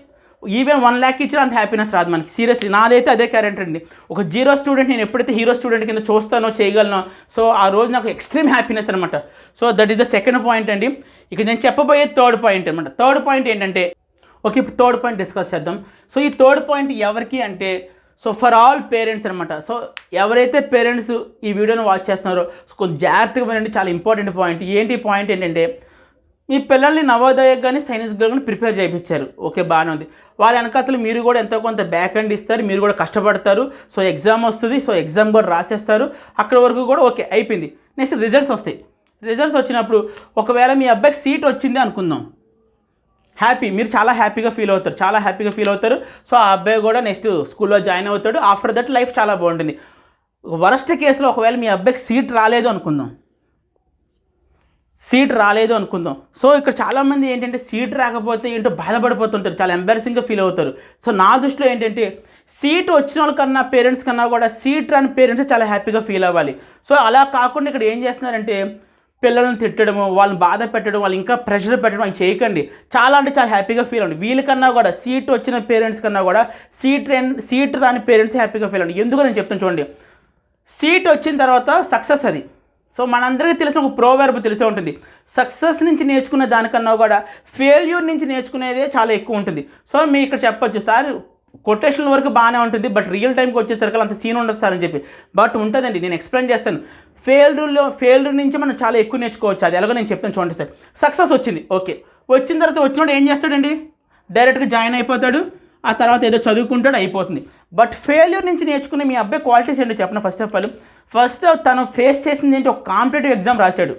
ఈవెన్ 1 lakh ఇచ్చినా అంత హ్యాపీనెస్ రాదు మనకి. సీరియస్లీ, నాదైతే అదే క్యారెక్టర్ అండి. ఒక జీరో స్టూడెంట్ నేను ఎప్పుడైతే హీరో స్టూడెంట్ కింద చూస్తానో చేయగలనో, సో ఆ రోజు నాకు ఎక్స్ట్రీమ్ హ్యాపీనెస్ అనమాట. So that is the second point అండి. ఇక నేను చెప్పబోయే థర్డ్ పాయింట్ అనమాట. థర్డ్ పాయింట్ ఏంటంటే, ఓకే ఇప్పుడు థర్డ్ పాయింట్ డిస్కస్ చేద్దాం. సో ఈ థర్డ్ పాయింట్ ఎవరికి అంటే, సో ఫర్ ఆల్ పేరెంట్స్ అనమాట. సో ఎవరైతే పేరెంట్స్ ఈ వీడియోని వాచ్ చేస్తున్నారో కొంచెం జాగ్రత్తగా వినండి, చాలా ఇంపార్టెంట్ పాయింట్. ఏంటి పాయింట్ ఏంటంటే, మీ పిల్లల్ని నవోదయకు కానీ సైన్స్ కానీ ప్రిపేర్ చేయించారు, ఓకే బాగానే ఉంది. వాళ్ళ వెనకాతలు మీరు కూడా ఎంతో కొంత బ్యాక్ అండ్ ఇస్తారు, మీరు కూడా కష్టపడతారు. సో ఎగ్జామ్ వస్తుంది, సో ఎగ్జామ్ కూడా రాసేస్తారు. అక్కడ వరకు కూడా ఓకే అయిపోయింది. నెక్స్ట్ రిజల్ట్స్ వస్తాయి. రిజల్ట్స్ వచ్చినప్పుడు ఒకవేళ మీ అబ్బాయికి సీట్ వచ్చింది అనుకుందాం, మీరు చాలా హ్యాపీగా ఫీల్ అవుతారు. సో ఆ అబ్బాయి కూడా నెక్స్ట్ స్కూల్లో జాయిన్ అవుతాడు. ఆఫ్టర్ దట్ లైఫ్ చాలా బాగుంటుంది. వరస్ట్ కేసులో ఒకవేళ మీ అబ్బాయికి సీట్ రాలేదు అనుకుందాం. సో ఇక్కడ చాలామంది ఏంటంటే సీట్ రాకపోతే ఏంటో బాధపడిపోతుంటారు, చాలా ఎంబారసింగ్గా ఫీల్ అవుతారు. సో నా దృష్టిలో ఏంటంటే, సీట్ వచ్చిన వాళ్ళకన్నా పేరెంట్స్ కన్నా కూడా సీట్ రాని పేరెంట్స్ చాలా హ్యాపీగా ఫీల్ అవ్వాలి. సో అలా కాకుండా ఇక్కడ ఏం చేస్తున్నారంటే, పిల్లలను తిట్టడము, వాళ్ళని బాధ పెట్టడం, వాళ్ళు ఇంకా ప్రెషర్ పెట్టడం అవి చేయకండి. చాలా అంటే చాలా హ్యాపీగా ఫీల్ అవ్వండి. వీళ్ళకన్నా కూడా సీట్ వచ్చిన పేరెంట్స్ కన్నా కూడా సీట్ రాని పేరెంట్స్ హ్యాపీగా ఫీల్ అవ్వండి. ఎందుకు నేను చెప్తాను చూడండి. సీట్ వచ్చిన తర్వాత సక్సెస్ అది. సో మనందరికీ తెలిసిన ఒక ప్రోవర్బ్ తెలిసే ఉంటుంది, సక్సెస్ నుంచి నేర్చుకునే దానికన్నా కూడా ఫెయిల్యూర్ నుంచి నేర్చుకునేదే చాలా ఎక్కువ ఉంటుంది. సో మీరు ఇక్కడ చెప్పొచ్చు, సార్ కొటేషన్ వరకు బాగానే ఉంటుంది, బట్ రియల్ టైంకి వచ్చేసరికి అంత సీన్ ఉండదు సార్ అని చెప్పి. బట్ ఉంటుందండి, నేను ఎక్స్ప్లెయిన్ చేస్తాను. ఫెయిల్యూర్ నుంచి మనం చాలా ఎక్కువ నేర్చుకోవచ్చు. అది ఎలాగో నేను చెప్తాను చూడండి. సార్ సక్సెస్ వచ్చింది, ఓకే, వచ్చిన తర్వాత వచ్చినప్పుడు ఏం చేస్తాడండి, డైరెక్ట్గా జాయిన్ అయిపోతాడు, ఆ తర్వాత ఏదో చదువుకుంటాడు, అయిపోతుంది. బట్ ఫెయిల్యూర్ నుంచి నేర్చుకునే మీ అబ్బాయి క్వాలిటీస్ ఏంటో చెప్పిన. ఫస్ట్ తను ఫేస్ చేసింది ఏంటి, ఒక కాంపిటేటివ్ ఎగ్జామ్ రాశాడు.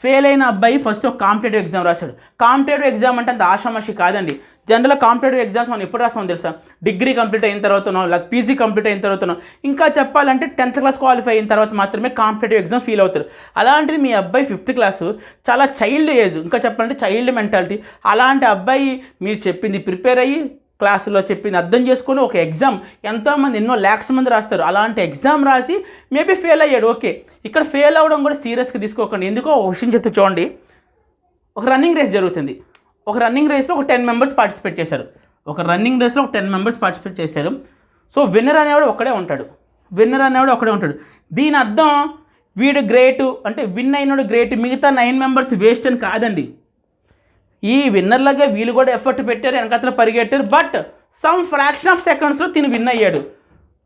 ఫెయిల్ అయిన అబ్బాయి ఫస్ట్ ఒక కాంపిటేటివ్ ఎగ్జామ్ రాశాడు. కాంపిటేటివ్ ఎగ్జామ్ అంటే అంత ఆషామాషి కాదండి. జనరల్గా కాంపిటేటివ్ ఎగ్జామ్స్ మనం ఎప్పుడు రాస్తామో తెలుసా, డిగ్రీ కంప్లీట్ అయిన తర్వాతనో, లేదా పీజీ కంప్లీట్ అయిన తర్వాతనో, ఇంకా చెప్పాలంటే 10th క్లాస్ క్వాలిఫై అయిన తర్వాత మాత్రమే కాంపిటేటివ్ ఎగ్జామ్ ఫీల్ అవుతారు. అలాంటిది మీ అబ్బాయి 5th క్లాసు, చాలా చైల్డ్ ఏజ్, ఇంకా చెప్పాలంటే చైల్డ్ మెంటాలిటీ. అలాంటి అబ్బాయి మీరు చెప్పింది ప్రిపేర్ అయ్యి క్లాసులో చెప్పింది అర్థం చేసుకొని ఒక ఎగ్జామ్, ఎంతోమంది ఎన్నో lakhs మంది రాస్తారు, అలాంటి ఎగ్జామ్ రాసి మేబీ ఫెయిల్ అయ్యాడు, ఓకే. ఇక్కడ ఫెయిల్ అవ్వడం కూడా సీరియస్గా తీసుకోకండి. ఎందుకో ఒక విషయం చెప్తే చూడండి, ఒక రన్నింగ్ రేస్ జరుగుతుంది. ఒక రన్నింగ్ రేస్లో ఒక 10 members పార్టిసిపేట్ చేశారు. సో విన్నర్ అనేవాడు ఒక్కడే ఉంటాడు. దీని అర్థం వీడు గ్రేటు అంటే విన్ అయినాడు గ్రేట్, మిగతా 9 members వేస్ట్ అని కాదండి. ఈ విన్నర్లాగా వీళ్ళు కూడా ఎఫర్ట్ పెట్టారు, వెనకతలు పరిగెట్టారు, బట్ సమ్ ఫ్రాక్షన్ ఆఫ్ సెకండ్స్లో తిని విన్ అయ్యాడు.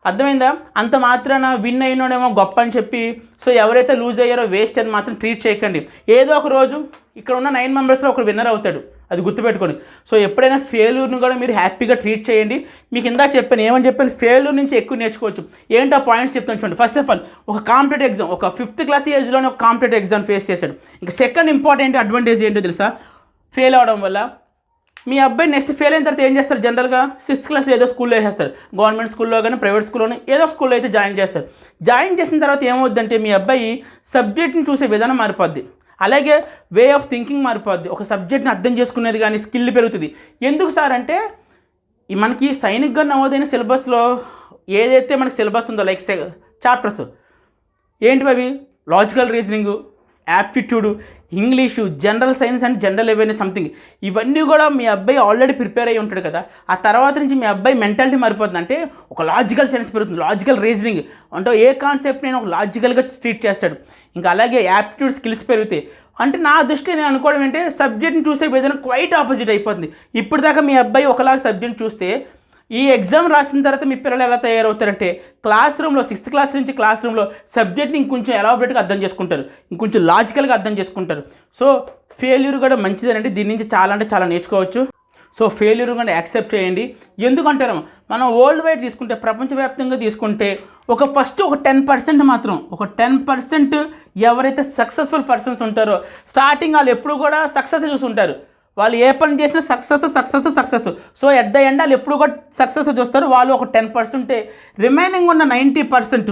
అర్థమైందా? అంత మాత్రాన విన్ అయినోడేమో గొప్ప అని చెప్పి సో ఎవరైతే లూజ్ అయ్యారో వేస్ట్ అని మాత్రం ట్రీట్ చేయకండి. ఏదో ఒక రోజు ఇక్కడ ఉన్న 9 మెంబర్స్లో ఒకరు విన్నర్ అవుతాడు, అది గుర్తుపెట్టుకోండి. సో ఎప్పుడైనా ఫెయిల్యూర్ని కూడా మీరు హ్యాపీగా ట్రీట్ చేయండి. మీకు ఇందా చెప్పాను, ఏమని చెప్పాను, ఫెయిల్యూర్ నుంచి ఎక్కువ నేర్చుకోవచ్చు. ఏంటో పాయింట్స్ చెప్తాను చూడండి. ఫస్ట్ ఆఫ్ ఆల్ ఒక కాంపిటేటివ్ ఎగ్జామ్, ఒక 5th క్లాస్ ఏజ్లోనే ఒక కాంపిటేటివ్ ఎగ్జామ్ ఫేస్ చేశాడు. ఇంకా సెకండ్ ఇంపార్టెంట్ అడ్వాంటేజ్ ఏంటో తెలుసా? ఫెయిల్ అవడం వల్ల మీ అబ్బాయి నెక్స్ట్ ఫెయిల్ అయిన తర్వాత ఏం చేస్తారు? జనరల్గా 6th క్లాస్లో ఏదో స్కూల్లో వేసేస్తారు, గవర్నమెంట్ స్కూల్లో కానీ ప్రైవేట్ స్కూల్లోనే ఏదో స్కూల్లో అయితే జాయిన్ చేస్తారు. జాయిన్ చేసిన తర్వాత ఏమవుద్దంటే మీ అబ్బాయి సబ్జెక్ట్ని చూసే విధానం మారిపోద్ది, అలాగే వే ఆఫ్ థింకింగ్ మారిపోద్ది. ఒక సబ్జెక్ట్ని అర్థం చేసుకునేది కానీ స్కిల్ పెరుగుతుంది. ఎందుకు సార్ అంటే మనకి సైనిక్గా నమోదైన సిలబస్లో ఏదైతే మనకి సిలబస్ ఉందో లైక్ చాప్టర్స్ ఏంటివి అవి? Logical reasoning, aptitude, English, general science and general awareness something, ఇవన్నీ కూడా మీ అబ్బాయి ఆల్రెడీ ప్రిపేర్ అయ్యి ఉంటాడు కదా. ఆ తర్వాత నుంచి మీ అబ్బాయి మెంటాలిటీ మారిపోతుంది. అంటే ఒక లాజికల్ సెన్స్ పెరుగుతుంది, లాజికల్ రీజనింగ్ అంటే ఏ కాన్సెప్ట్ నేను ఒక లాజికల్గా ట్రీట్ చేస్తాడు. ఇంకా అలాగే యాప్టిట్యూడ్ స్కిల్స్ పెరుగుతాయి. అంటే నా దృష్టిలో నేను అనుకోవడం ఏంటంటే సబ్జెక్ట్ని చూసే విధానం క్వైట్ ఆపోజిట్ అయిపోతుంది. ఇప్పుడు దాకా మీ అబ్బాయి ఒకలాగా సబ్జెక్ట్ చూస్తే ఈ ఎగ్జామ్ రాసిన తర్వాత మీ పిల్లలు ఎలా తయారవుతారంటే క్లాస్ రూమ్లో 6th క్లాస్ నుంచి క్లాస్ రూమ్లో సబ్జెక్ట్ని ఇంకొంచెం ఎలాబరేట్గా అర్థం చేసుకుంటారు, ఇంకొంచెం లాజికల్గా అర్థం చేసుకుంటారు. సో ఫెయిల్యూర్ కూడా మంచిదేనండి, దీని నుంచి చాలా అంటే చాలా నేర్చుకోవచ్చు. సో ఫెయిల్యూర్ కూడా యాక్సెప్ట్ చేయండి. ఎందుకంటారు, మనం వరల్డ్ వైడ్ తీసుకుంటే, ప్రపంచవ్యాప్తంగా తీసుకుంటే ఒక 10% మాత్రం, ఒక 10% ఎవరైతే సక్సెస్ఫుల్ పర్సన్స్ ఉంటారో స్టార్టింగ్ వాళ్ళు ఎప్పుడు కూడా సక్సెస్ చూస్తుంటారు. వాళ్ళు ఏ పని చేసినా success. So at the end వాళ్ళు ఎప్పుడు కూడా సక్సెస్ చూస్తారు. వాళ్ళు ఒక 10%, రిమైనింగ్ ఉన్న 90%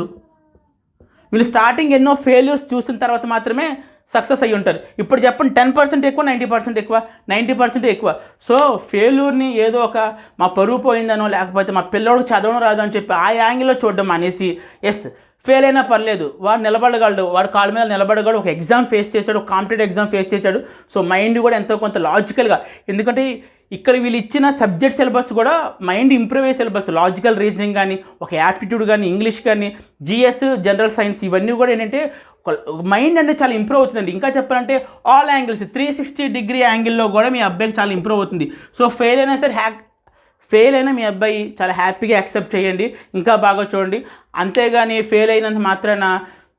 వీళ్ళు స్టార్టింగ్ ఎన్నో ఫెయిల్యూర్స్ చూసిన తర్వాత మాత్రమే సక్సెస్ అయ్యి ఉంటారు. ఇప్పుడు చెప్పండి 10% ఎక్కువ, 90% ఎక్కువ, 90% ఎక్కువ. సో ఫెయిల్యూర్ని ఏదో ఒక మా పరువు పోయిందనో లేకపోతే మా పిల్లోడికి చదవడం రాదు అని చెప్పి ఆ యాంగిల్లో చూడడం అనేసి ఎస్ ఫెయిల్ అయినా పర్లేదు, వాడు నిలబడగలడు, వాడు కాళ్ళ మీద నిలబడగలడు, ఒక ఎగ్జామ్ ఫేస్ చేశాడు, ఒక కాంపిటేటివ్ ఎగ్జామ్ ఫేస్ చేశాడు. సో మైండ్ కూడా ఎంతో కొంత లాజికల్గా, ఎందుకంటే ఇక్కడ వీళ్ళు ఇచ్చిన సబ్జెక్ట్ సిలబస్ కూడా మైండ్ ఇంప్రూవ్ అయ్యే సిలబస్, లాజికల్ రీజనింగ్ కానీ, ఒక యాప్టిట్యూడ్ కానీ, ఇంగ్లీష్ కానీ, జిఎస్, జనరల్ సైన్స్, ఇవన్నీ కూడా ఏంటంటే మైండ్ అనేది చాలా ఇంప్రూవ్ అవుతుందండి. ఇంకా చెప్పాలంటే ఆల్ యాంగిల్స్ 360 డిగ్రీ యాంగిల్లో కూడా మీ అబ్బాయికి చాలా ఇంప్రూవ్ అవుతుంది. సో ఫెయిల్ అయినా సరే ఫెయిల్ అయినా మీ అబ్బాయి చాలా హ్యాపీగా యాక్సెప్ట్ చేయండి, ఇంకా బాగా చూడండి. అంతేగాని ఫెయిల్ అయినంత మాత్రాన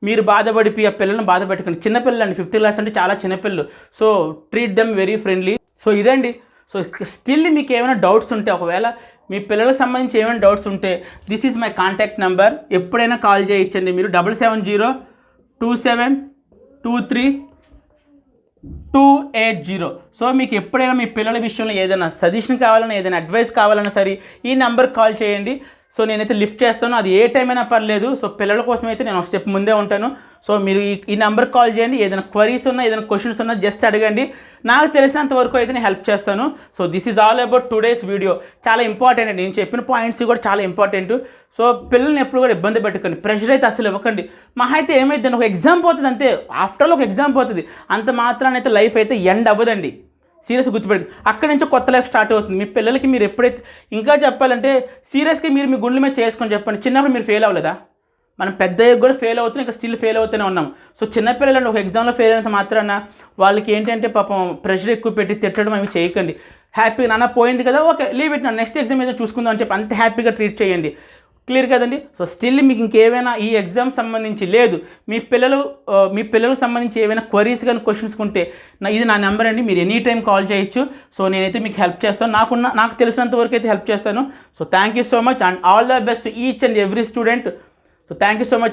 మీరు బాధపడిపోయి ఆ పిల్లల్ని బాధపెట్టకండి. చిన్నపిల్లలు అండి, 5th క్లాస్ అంటే చాలా చిన్నపిల్లలు. So treat them very friendly. So ఇదండి. సో స్టిల్ మీకు ఏమైనా డౌట్స్ ఉంటే, ఒకవేళ మీ పిల్లలకు సంబంధించి ఏమైనా డౌట్స్ ఉంటే this is my contact number, ఎప్పుడైనా కాల్ చేయించండి మీరు 7702272380. సో మీకు ఎప్పుడైనా మీ పిల్లల విషయంలో ఏదైనా సజెషన్ కావాలన్నా, ఏదైనా అడ్వైస్ కావాలన్నా సరే ఈ నెంబర్కి కాల్ చేయండి. సో నేనైతే లిఫ్ట్ చేస్తాను, అది ఏ టైం అయినా పర్లేదు. సో పిల్లల కోసం అయితే నేను ఒక స్టెప్ ముందే ఉంటాను. సో మీరు ఈ నెంబర్కి కాల్ చేయండి, ఏదైనా క్వరీస్ ఉన్నా, ఏదైనా క్వశ్చన్స్ ఉన్నా జస్ట్ అడగండి, నాకు తెలిసినంత వరకు అయితే నేను హెల్ప్ చేస్తాను. So this is all about today's video. చాలా ఇంపార్టెంట్ అండి, నేను చెప్పిన పాయింట్స్ కూడా చాలా ఇంపార్టెంట్. సో పిల్లల్ని ఎప్పుడు కూడా ఇబ్బంది పెట్టకండి, ప్రెషర్ అయితే అసలు ఇవ్వకండి. మహా అయితే ఏమైందండి, ఒక ఎగ్జామ్ పోతుంది అంతే, ఆఫ్టర్ ఆల్ ఒక ఎగ్జామ్ పోతుంది, అంత మాత్రాన అయితే లైఫ్ అయితే ఎండ్ అవ్వదండి. సీరియస్గా గుర్తుపెట్టి అక్కడి నుంచి కొత్త లైఫ్ స్టార్ట్ అవుతుంది. మీ పిల్లలకి మీరు ఎప్పుడైతే, ఇంకా చెప్పాలంటే సీరియస్గా మీరు మీ గుండెల మీద చేసుకొని చెప్పండి. చిన్నప్పుడు మీరు ఫెయిల్ అవ్వలేదా? మనం పెద్దయ్య కూడా ఫెయిల్ అవుతున్నాం, ఇంకా స్టిల్ ఫెయిల్ అవుతూనే ఉన్నాం. సో చిన్నపిల్లలు ఒక ఎగ్జామ్లో ఫెయిల్ అయినంత మాత్రాన వాళ్ళకి ఏంటంటే పాపం ప్రెషర్ ఎక్కువ పెట్టి తిట్టడం అవి చేయకండి. హ్యాపీగా నాన్న పోయింది కదా, ఓకే లీవ్ ఇట్, నా నెక్స్ట్ ఎగ్జామ్ ఏదో చూసుకుందాం అని చెప్పి అంత హ్యాపీగా ట్రీట్ చేయండి. క్లియర్ కదండి. సో స్టిల్ మీకు ఇంకేమైనా ఈ ఎగ్జామ్ సంబంధించి లేదు, మీ పిల్లలకు సంబంధించి ఏమైనా క్వరీస్ కానీ క్వశ్చన్స్ ఉంటే ఇది నా నెంబర్ అండి, మీరు ఎనీ టైం కాల్ చేయొచ్చు. సో నేనైతే మీకు హెల్ప్ చేస్తాను, నాకు తెలిసినంత వరకు అయితే హెల్ప్ చేస్తాను. So thank you so much and all the best each and every student. So thank you so much.